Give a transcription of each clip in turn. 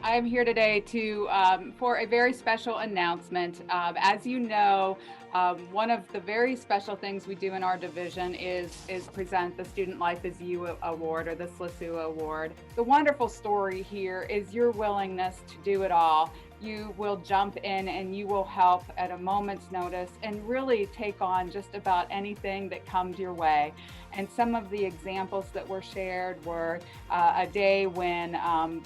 I'm here today for a very special announcement. As you know, one of the very special things we do in our division is present the Student Life is You Award, or the SLISU Award. The wonderful story here is your willingness to do it all. You will jump in and you will help at a moment's notice and really take on just about anything that comes your way. And some of the examples that were shared were a day when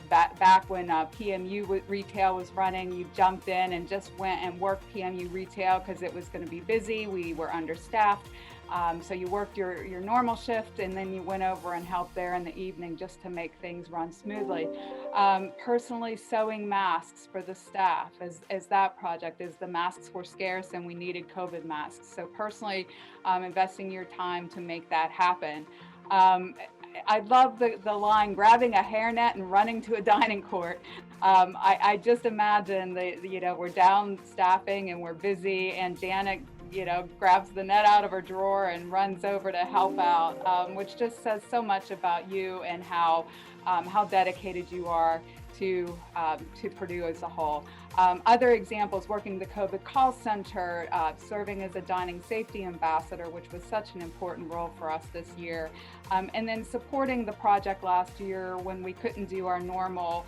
back when PMU retail was running, you jumped in and just went and worked PMU retail because it was going to be busy. We were understaffed. So you worked your normal shift and then you went over and helped there in the evening just to make things run smoothly. Personally sewing masks for the staff as that project, as the masks were scarce and we needed COVID masks. So personally investing your time to make that happen. I love the line, grabbing a hairnet and running to a dining court. I just imagine we're down staffing and we're busy, and Janet grabs the net out of her drawer and runs over to help out, which just says so much about you and how dedicated you are to Purdue as a whole. Other examples, working the COVID call center, serving as a dining safety ambassador, which was such an important role for us this year. And then supporting the project last year when we couldn't do our normal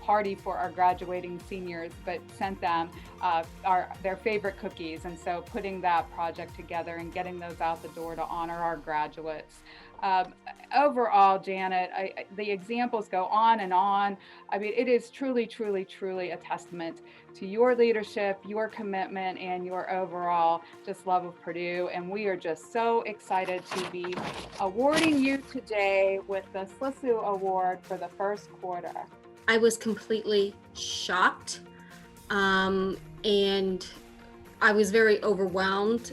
party for our graduating seniors, but sent them their favorite cookies. And so putting that project together and getting those out the door to honor our graduates. Overall, Janet, the examples go on and on. I mean, it is truly, truly, truly a testament to your leadership, your commitment, and your overall just love of Purdue. And we are just so excited to be awarding you today with the SLISU Award for the first quarter. I was completely shocked, and I was very overwhelmed.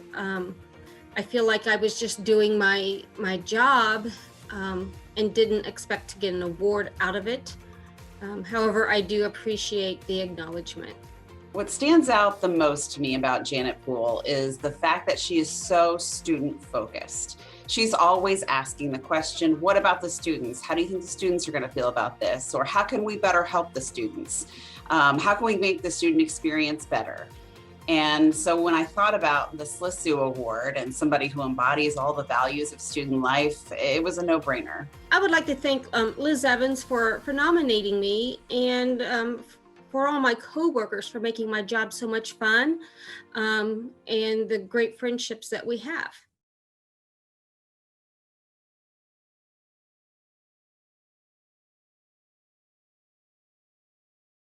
I feel like I was just doing my job and didn't expect to get an award out of it. However, I do appreciate the acknowledgement. What stands out the most to me about Janet Poole is the fact that she is so student focused. She's always asking the question, what about the students? How do you think the students are going to feel about this? Or how can we better help the students? How can we make the student experience better? And so when I thought about the SLISU Award and somebody who embodies all the values of student life, it was a no-brainer. I would like to thank Liz Evans for nominating me, and for all my coworkers for making my job so much fun, and the great friendships that we have.